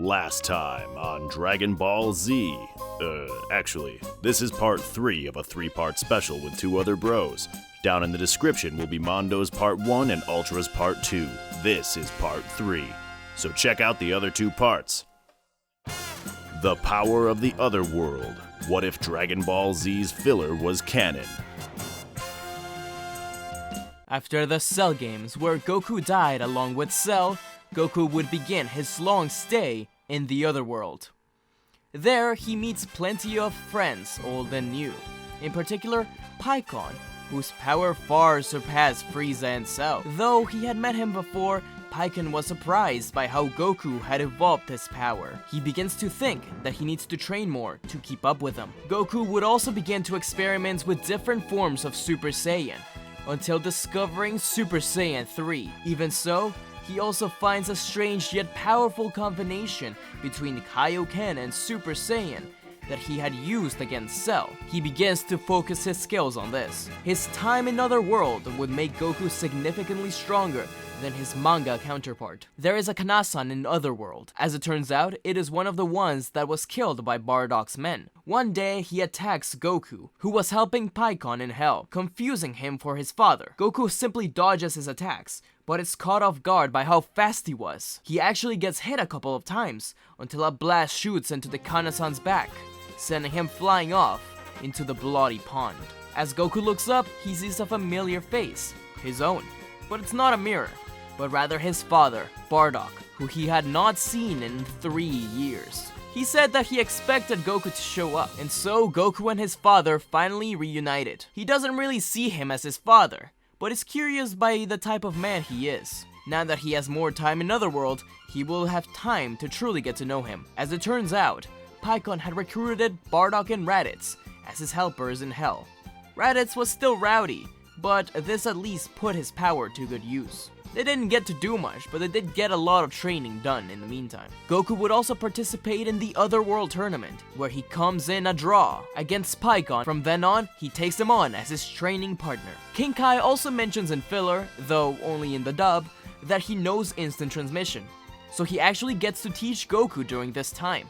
Last time on Dragon Ball Z. Actually, this is part 3 of a 3-part special with 2 other bros. Down in the description will be Mondo's part 1 and Ultra's part 2. This is part 3. So check out the other 2 parts. The Power of the Other World. What if Dragon Ball Z's filler was canon? After the Cell games, where Goku died along with Cell, Goku would begin his long stay in the other world. There, he meets plenty of friends, old and new. In particular, Pikkon, whose power far surpassed Frieza and Cell. Though he had met him before, Pikkon was surprised by how Goku had evolved his power. He begins to think that he needs to train more to keep up with him. Goku would also begin to experiment with different forms of Super Saiyan, until discovering Super Saiyan 3. Even so, he also finds a strange yet powerful combination between Kaioken and Super Saiyan that he had used against Cell. He begins to focus his skills on this. His time in Otherworld would make Goku significantly stronger than his manga counterpart. There is a Kanasan in Otherworld. As it turns out, it is one of the ones that was killed by Bardock's men. One day, he attacks Goku, who was helping Pikkon in Hell, confusing him for his father. Goku simply dodges his attacks, but is caught off guard by how fast he was. He actually gets hit a couple of times, until a blast shoots into the Kanasan's back, sending him flying off into the bloody pond. As Goku looks up, he sees a familiar face, his own. But it's not a mirror, but rather his father, Bardock, who he had not seen in 3 years. He said that he expected Goku to show up, and so Goku and his father finally reunited. He doesn't really see him as his father, but is curious by the type of man he is. Now that he has more time in Otherworld, he will have time to truly get to know him. As it turns out, Pikkon had recruited Bardock and Raditz as his helpers in Hell. Raditz was still rowdy, but this at least put his power to good use. They didn't get to do much, but they did get a lot of training done in the meantime. Goku would also participate in the Otherworld tournament, where he comes in a draw against Pikkon. From then on, he takes him on as his training partner. King Kai also mentions in filler, though only in the dub, that he knows instant transmission, so he actually gets to teach Goku during this time.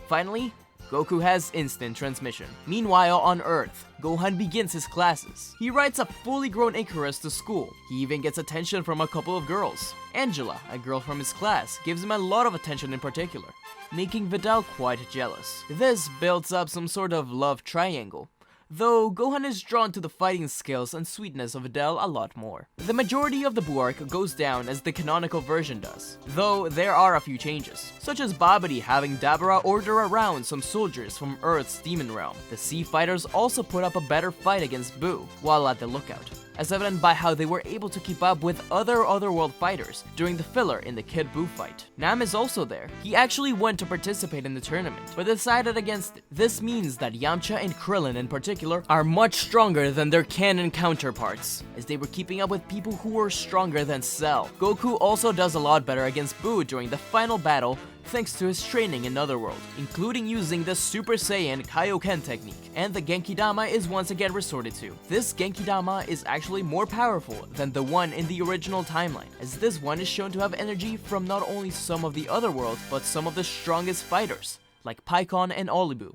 Finally, Goku has instant transmission. Meanwhile, on Earth, Gohan begins his classes. He rides a fully grown Icarus to school. He even gets attention from a couple of girls. Angela, a girl from his class, gives him a lot of attention in particular, making Videl quite jealous. This builds up some sort of love triangle, though Gohan is drawn to the fighting skills and sweetness of Videl a lot more. The majority of the Buu arc goes down as the canonical version does, though there are a few changes, such as Babidi having Dabura order around some soldiers from Earth's demon realm. The Sea Fighters also put up a better fight against Buu while at the lookout, as evident by how they were able to keep up with other Otherworld fighters during the filler in the Kid Buu fight. Nam is also there. He actually went to participate in the tournament, but decided against it. This means that Yamcha and Krillin in particular are much stronger than their canon counterparts, as they were keeping up with people who were stronger than Cell. Goku also does a lot better against Buu during the final battle, thanks to his training in Otherworld, including using the Super Saiyan Kaioken technique, and the Genkidama is once again resorted to. This Genkidama is actually more powerful than the one in the original timeline, as this one is shown to have energy from not only some of the Otherworld, but some of the strongest fighters, like Pikkon and Olibu.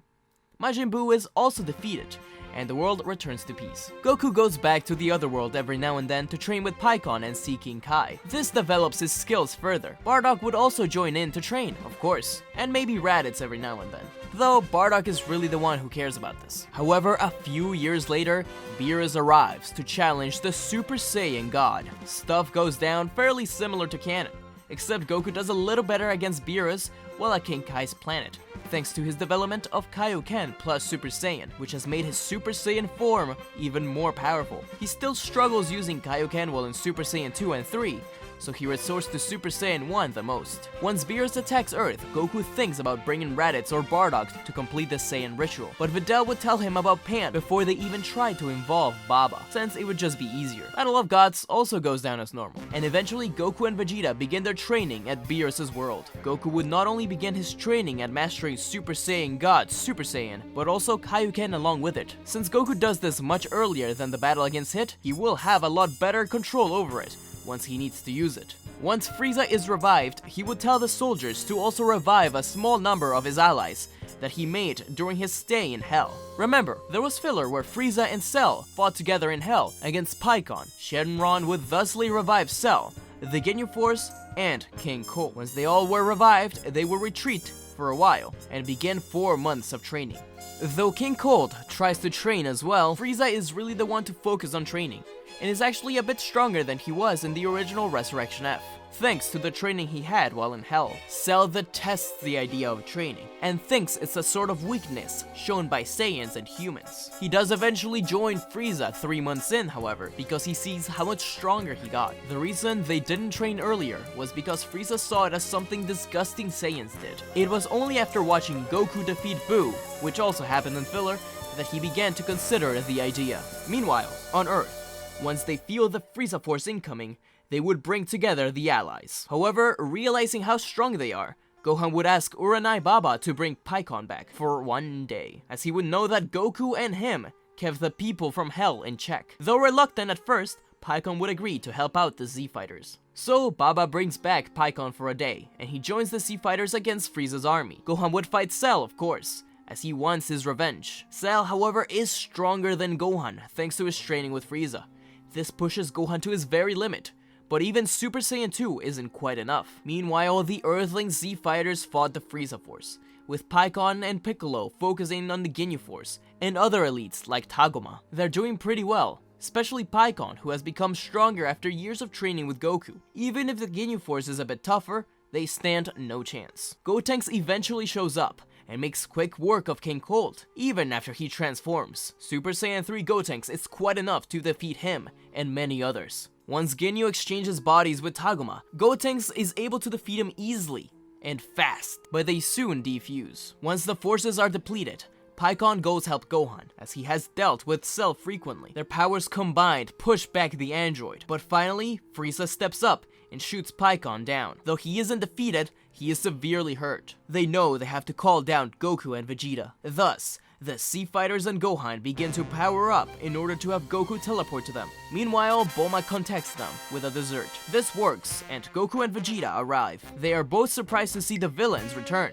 Majin Buu is also defeated, and the world returns to peace. Goku goes back to the Otherworld every now and then to train with Pikkon and see King Kai. This develops his skills further. Bardock would also join in to train, of course, and maybe Raditz every now and then, though Bardock is really the one who cares about this. However, a few years later, Beerus arrives to challenge the Super Saiyan God. Stuff goes down fairly similar to canon, except Goku does a little better against Beerus while at King Kai's planet, thanks to his development of Kaioken plus Super Saiyan, which has made his Super Saiyan form even more powerful. He still struggles using Kaioken while in Super Saiyan 2 and 3, so he resorts to Super Saiyan 1 the most. Once Beerus attacks Earth, Goku thinks about bringing Raditz or Bardock to complete the Saiyan ritual, but Videl would tell him about Pan before they even tried to involve Baba, since it would just be easier. Battle of Gods also goes down as normal, and eventually Goku and Vegeta begin their training at Beerus' world. Goku would not only begin his training at mastering Super Saiyan God Super Saiyan, but also Kaioken along with it. Since Goku does this much earlier than the battle against Hit, he will have a lot better control over it once he needs to use it. Once Frieza is revived, he would tell the soldiers to also revive a small number of his allies that he made during his stay in Hell. Remember, there was filler where Frieza and Cell fought together in Hell against Pikkon. Shenron would thusly revive Cell, the Ginyu Force, and King Cold. Once they all were revived, they would retreat for a while and begin 4 months of training. Though King Cold tries to train as well, Frieza is really the one to focus on training, and is actually a bit stronger than he was in the original Resurrection F, thanks to the training he had while in Hell. Cell detests the idea of training, and thinks it's a sort of weakness shown by Saiyans and humans. He does eventually join Frieza 3 months in, however, because he sees how much stronger he got. The reason they didn't train earlier was because Frieza saw it as something disgusting Saiyans did. It was only after watching Goku defeat Buu, which also happened in filler, that he began to consider the idea. Meanwhile, on Earth, once they feel the Frieza Force incoming, they would bring together the allies. However, realizing how strong they are, Gohan would ask Uranai Baba to bring Pikkon back for 1 day, as he would know that Goku and him kept the people from Hell in check. Though reluctant at first, Pikkon would agree to help out the Z-Fighters. So, Baba brings back Pikkon for a day, and he joins the Z-Fighters against Frieza's army. Gohan would fight Cell, of course, as he wants his revenge. Cell, however, is stronger than Gohan, thanks to his training with Frieza. This pushes Gohan to his very limit, but even Super Saiyan 2 isn't quite enough. Meanwhile, the Earthling Z-Fighters fought the Frieza Force, with Pikkon and Piccolo focusing on the Ginyu Force, and other elites like Tagoma. They're doing pretty well, especially Pikkon, who has become stronger after years of training with Goku. Even if the Ginyu Force is a bit tougher, they stand no chance. Gotenks eventually shows up, and makes quick work of King Cold, even after he transforms. Super Saiyan 3 Gotenks is quite enough to defeat him and many others. Once Ginyu exchanges bodies with Tagoma, Gotenks is able to defeat him easily and fast, but they soon defuse. Once the forces are depleted, Pikkon goes help Gohan, as he has dealt with Cell frequently. Their powers combined push back the android, but finally, Frieza steps up and shoots Pikkon down. Though he isn't defeated, he is severely hurt. They know they have to call down Goku and Vegeta. Thus, the Z-Fighters and Gohan begin to power up in order to have Goku teleport to them. Meanwhile, Bulma contacts them with a dessert. This works, and Goku and Vegeta arrive. They are both surprised to see the villains return,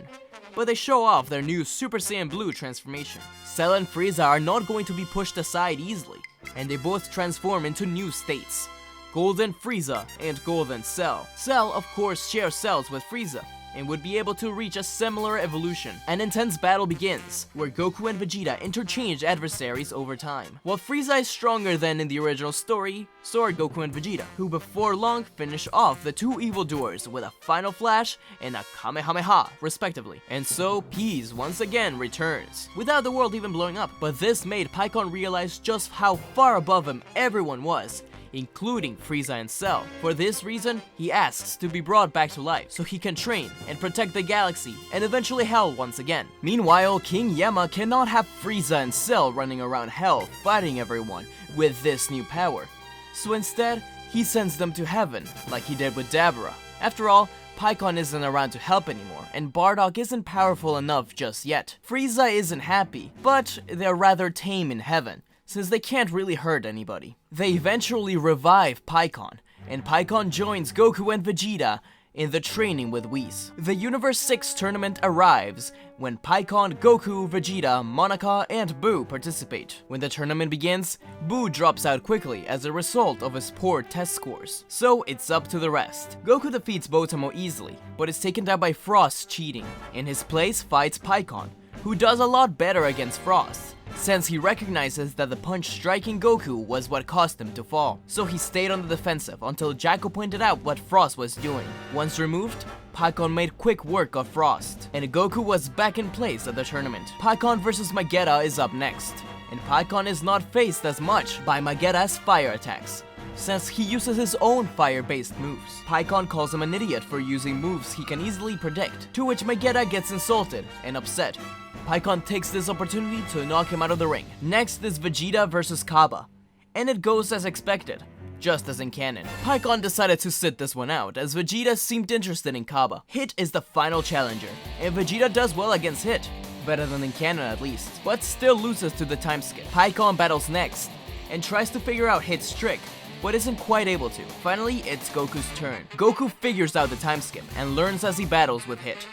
but they show off their new Super Saiyan Blue transformation. Cell and Frieza are not going to be pushed aside easily, and they both transform into new states: Golden Frieza and Golden Cell. Cell, of course, shares cells with Frieza, and would be able to reach a similar evolution. An intense battle begins, where Goku and Vegeta interchange adversaries over time. While Frieza is stronger than in the original story, so are Goku and Vegeta, who before long finish off the two evildoers with a final flash and a Kamehameha, respectively. And so, peace once again returns, without the world even blowing up. But this made Pikkon realize just how far above him everyone was, including Frieza and Cell. For this reason, he asks to be brought back to life, so he can train and protect the galaxy, and eventually Hell once again. Meanwhile, King Yama cannot have Frieza and Cell running around Hell fighting everyone with this new power, so instead, he sends them to heaven, like he did with Dabura. After all, Pikkon isn't around to help anymore, and Bardock isn't powerful enough just yet. Frieza isn't happy, but they're rather tame in heaven, since they can't really hurt anybody. They eventually revive Pikkon, and Pikkon joins Goku and Vegeta in the training with Whis. The Universe 6 tournament arrives when Pikkon, Goku, Vegeta, Monaca, and Buu participate. When the tournament begins, Buu drops out quickly as a result of his poor test scores, so it's up to the rest. Goku defeats Botamo easily, but is taken down by Frost cheating. In his place fights Pikkon, who does a lot better against Frost, since he recognizes that the punch striking Goku was what caused him to fall. So he stayed on the defensive until Jacko pointed out what Frost was doing. Once removed, Pikkon made quick work of Frost, and Goku was back in place at the tournament. Pikkon vs Magetta is up next, and Pikkon is not faced as much by Magetta's fire attacks, since he uses his own fire-based moves. Pikkon calls him an idiot for using moves he can easily predict, to which Magetta gets insulted and upset. Pikkon takes this opportunity to knock him out of the ring. Next is Vegeta vs Kaba, and it goes as expected, just as in canon. Pikkon decided to sit this one out, as Vegeta seemed interested in Kaba. Hit is the final challenger, and Vegeta does well against Hit, better than in canon at least, but still loses to the time skip. Pikkon battles next, and tries to figure out Hit's trick, but isn't quite able to. Finally, it's Goku's turn. Goku figures out the time skip and learns as he battles with Hit.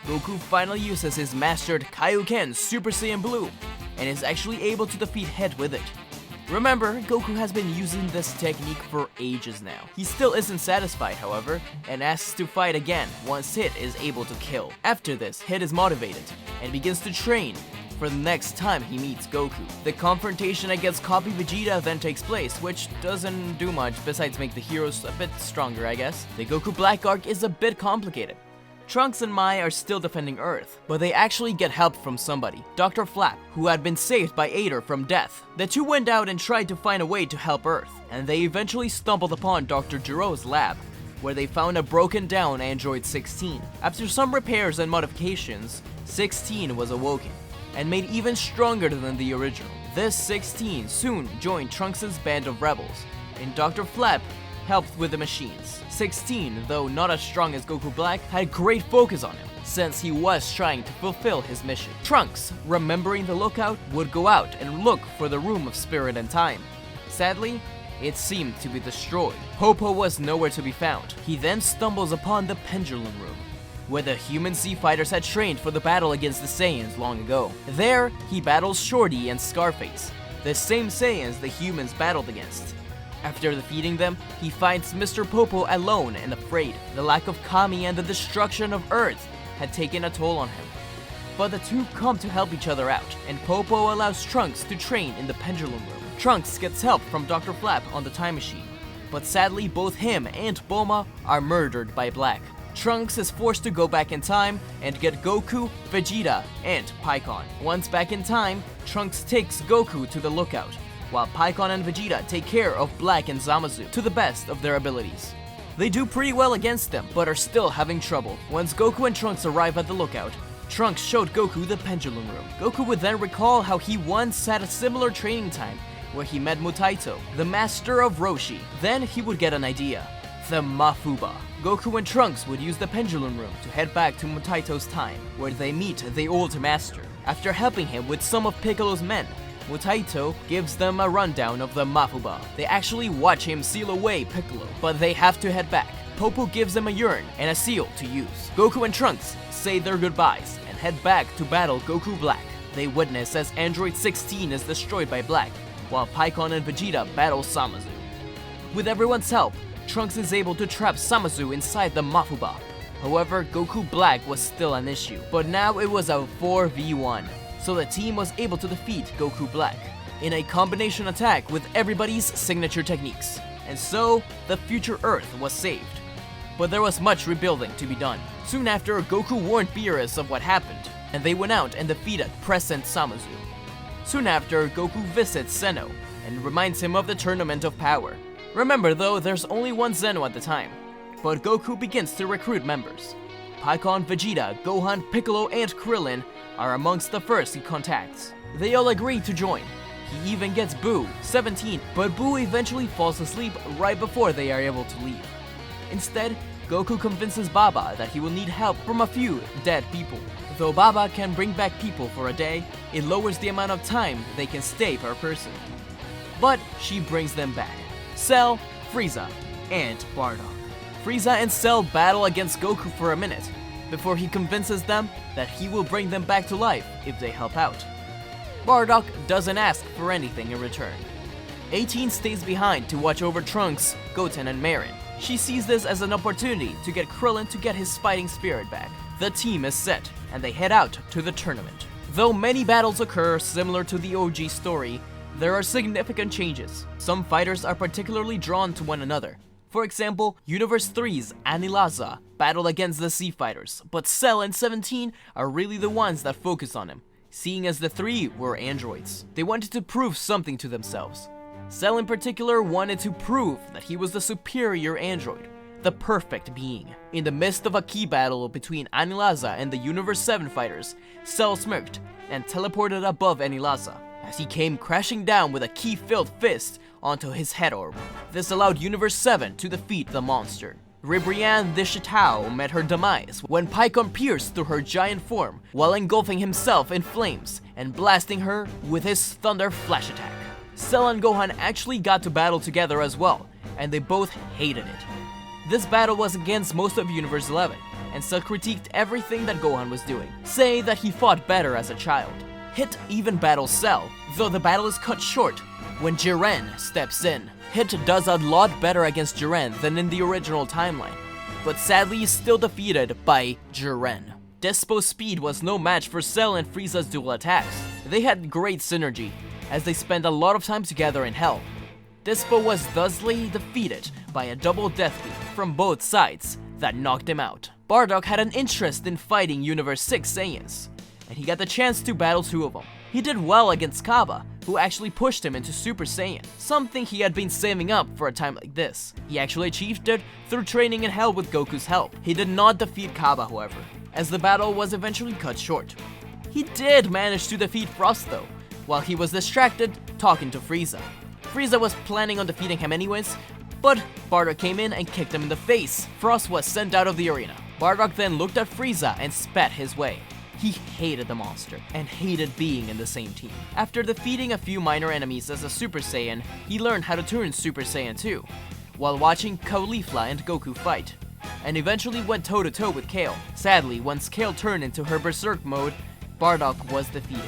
Goku finally uses his mastered Kaioken Super Saiyan Blue and is actually able to defeat Hit with it. Remember, Goku has been using this technique for ages now. He still isn't satisfied, however, and asks to fight again once Hit is able to kill. After this, Hit is motivated and begins to train for the next time he meets Goku. The confrontation against Copy Vegeta then takes place, which doesn't do much besides make the heroes a bit stronger, I guess. The Goku Black arc is a bit complicated. Trunks and Mai are still defending Earth, but they actually get help from somebody, Dr. Flap, who had been saved by Ader from death. The two went out and tried to find a way to help Earth, and they eventually stumbled upon Dr. Jiro's lab, where they found a broken down Android 16. After some repairs and modifications, 16 was awoken, and made even stronger than the original. This 16 soon joined Trunks' band of rebels, and Dr. Flap helped with the machines. 16, though not as strong as Goku Black, had great focus on him, since he was trying to fulfill his mission. Trunks, remembering the lookout, would go out and look for the Room of Spirit and Time. Sadly, it seemed to be destroyed. Popo was nowhere to be found. He then stumbles upon the Pendulum Room, where the human sea fighters had trained for the battle against the Saiyans long ago. There, he battles Shorty and Scarface, the same Saiyans the humans battled against. After defeating them, he finds Mr. Popo alone and afraid. The lack of Kami and the destruction of Earth had taken a toll on him. But the two come to help each other out, and Popo allows Trunks to train in the Pendulum Room. Trunks gets help from Dr. Flap on the time machine, but sadly both him and Bulma are murdered by Black. Trunks is forced to go back in time and get Goku, Vegeta, and Pikkon. Once back in time, Trunks takes Goku to the lookout, while Pikkon and Vegeta take care of Black and Zamasu to the best of their abilities. They do pretty well against them, but are still having trouble. Once Goku and Trunks arrive at the lookout, Trunks showed Goku the Pendulum Room. Goku would then recall how he once had a similar training time where he met Mutaito, the master of Roshi. Then he would get an idea: the Mafuba. Goku and Trunks would use the Pendulum Room to head back to Mutaito's time, where they meet the old master. After helping him with some of Piccolo's men, Mutaito gives them a rundown of the Mafuba. They actually watch him seal away Piccolo, but they have to head back. Popo gives them a urn and a seal to use. Goku and Trunks say their goodbyes and head back to battle Goku Black. They witness as Android 16 is destroyed by Black, while Pikkon and Vegeta battle Zamasu. With everyone's help, Trunks is able to trap Zamasu inside the Mafuba. However, Goku Black was still an issue, but now it was a 4v1. So the team was able to defeat Goku Black in a combination attack with everybody's signature techniques. And so, the future Earth was saved. But there was much rebuilding to be done. Soon after, Goku warned Beerus of what happened, and they went out and defeated present Zamasu. Soon after, Goku visits Zeno and reminds him of the Tournament of Power. Remember though, there's only one Zeno at the time, but Goku begins to recruit members. Pikkon, Vegeta, Gohan, Piccolo, and Krillin are amongst the first he contacts. They all agree to join. He even gets Buu, 17, but Buu eventually falls asleep right before they are able to leave. Instead, Goku convinces Baba that he will need help from a few dead people. Though Baba can bring back people for a day, it lowers the amount of time they can stay per person. But she brings them back: Cell, Frieza, and Bardock. Frieza and Cell battle against Goku for a minute, before he convinces them that he will bring them back to life if they help out. Bardock doesn't ask for anything in return. 18 stays behind to watch over Trunks, Goten, and Marin. She sees this as an opportunity to get Krillin to get his fighting spirit back. The team is set, and they head out to the tournament. Though many battles occur similar to the OG story, there are significant changes. Some fighters are particularly drawn to one another. For example, Universe 3's Anilaza battle against the Sea Fighters, but Cell and 17 are really the ones that focus on him, seeing as the three were androids. They wanted to prove something to themselves. Cell in particular wanted to prove that he was the superior android, the perfect being. In the midst of a key battle between Anilaza and the Universe 7 fighters, Cell smirked and teleported above Anilaza, as he came crashing down with a ki-filled fist onto his head orb. This allowed Universe 7 to defeat the monster. Ribrianne de Chitao met her demise when Pikkon pierced through her giant form while engulfing himself in flames and blasting her with his Thunder Flash attack. Cell and Gohan actually got to battle together as well, and they both hated it. This battle was against most of Universe 11, and Cell critiqued everything that Gohan was doing, saying that he fought better as a child. Hit even battles Cell, though the battle is cut short when Jiren steps in. Hit does a lot better against Jiren than in the original timeline, but sadly is still defeated by Jiren. Despo's speed was no match for Cell and Frieza's dual attacks. They had great synergy, as they spent a lot of time together in Hell. Despo was thusly defeated by a double death beat from both sides that knocked him out. Bardock had an interest in fighting Universe 6 Saiyans, and he got the chance to battle two of them. He did well against Kaba, who actually pushed him into Super Saiyan, something he had been saving up for a time like this. He actually achieved it through training in Hell with Goku's help. He did not defeat Kaba, however, as the battle was eventually cut short. He did manage to defeat Frost though, while he was distracted talking to Frieza. Frieza was planning on defeating him anyways, but Bardock came in and kicked him in the face. Frost was sent out of the arena. Bardock then looked at Frieza and spat his way. He hated the monster, and hated being in the same team. After defeating a few minor enemies as a Super Saiyan, he learned how to turn Super Saiyan 2, while watching Caulifla and Goku fight, and eventually went toe-to-toe with Kale. Sadly, once Kale turned into her Berserk mode, Bardock was defeated.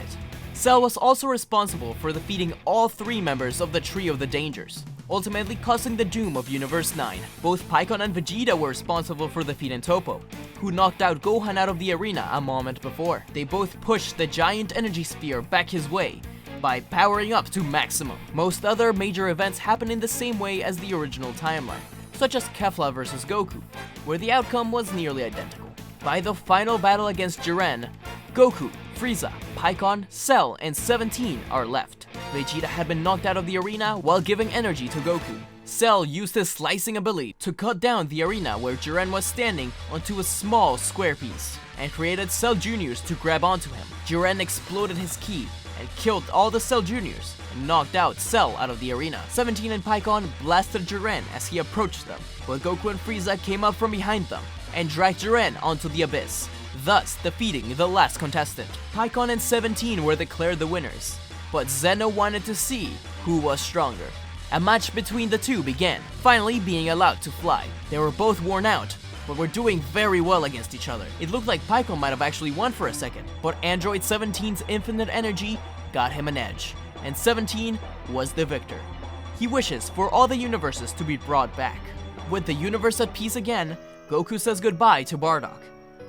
Cell was also responsible for defeating all three members of the Tree of the Dangers, ultimately causing the doom of Universe 9. Both Pikkon and Vegeta were responsible for defeating Toppo, who knocked out Gohan out of the arena a moment before. They both pushed the giant energy sphere back his way by powering up to maximum. Most other major events happen in the same way as the original timeline, such as Kefla vs Goku, where the outcome was nearly identical. By the final battle against Jiren, Goku, Frieza, Pikkon, Cell, and 17 are left. Vegeta had been knocked out of the arena while giving energy to Goku. Cell used his slicing ability to cut down the arena where Jiren was standing onto a small square piece, and created Cell Juniors to grab onto him. Jiren exploded his ki and killed all the Cell Juniors and knocked out Cell out of the arena. 17 and Pikkon blasted Jiren as he approached them, but Goku and Frieza came up from behind them and dragged Jiren onto the abyss, thus defeating the last contestant. Pikkon and 17 were declared the winners, but Zeno wanted to see who was stronger. A match between the two began, finally being allowed to fly. They were both worn out, but were doing very well against each other. It looked like Pikkon might have actually won for a second, but Android 17's infinite energy got him an edge, and 17 was the victor. He wishes for all the universes to be brought back. With the universe at peace again, Goku says goodbye to Bardock,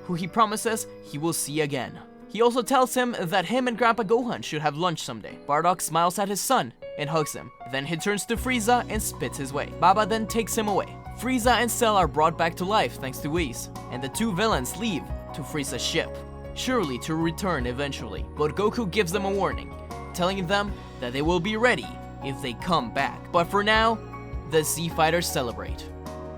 who he promises he will see again. He also tells him that him and Grandpa Gohan should have lunch someday. Bardock smiles at his son and hugs him. Then he turns to Frieza and spits his way. Baba then takes him away. Frieza and Cell are brought back to life thanks to Whis, and the two villains leave to Frieza's ship, surely to return eventually. But Goku gives them a warning, telling them that they will be ready if they come back. But for now, the Z Fighters celebrate.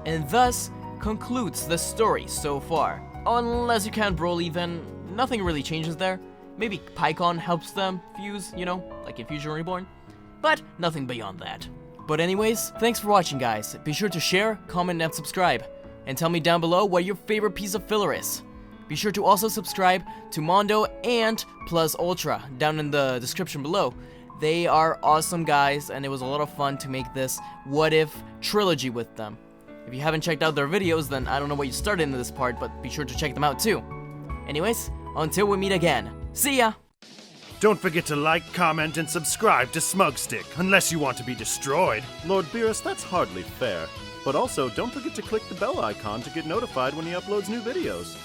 And thus concludes the story so far. Unless you count Broly, then nothing really changes there. Maybe Pikkon helps them fuse, you know, like in Fusion Reborn. But nothing beyond that. But anyways, thanks for watching guys. Be sure to share, comment, and subscribe. And tell me down below what your favorite piece of filler is. Be sure to also subscribe to Mondo and Plus Ultra down in the description below. They are awesome guys, and it was a lot of fun to make this What If trilogy with them. If you haven't checked out their videos, then I don't know why you started into this part, but be sure to check them out too. Anyways, until we meet again, see ya! Don't forget to like, comment, and subscribe to Smugstick, unless you want to be destroyed. Lord Beerus, that's hardly fair. But also, don't forget to click the bell icon to get notified when he uploads new videos.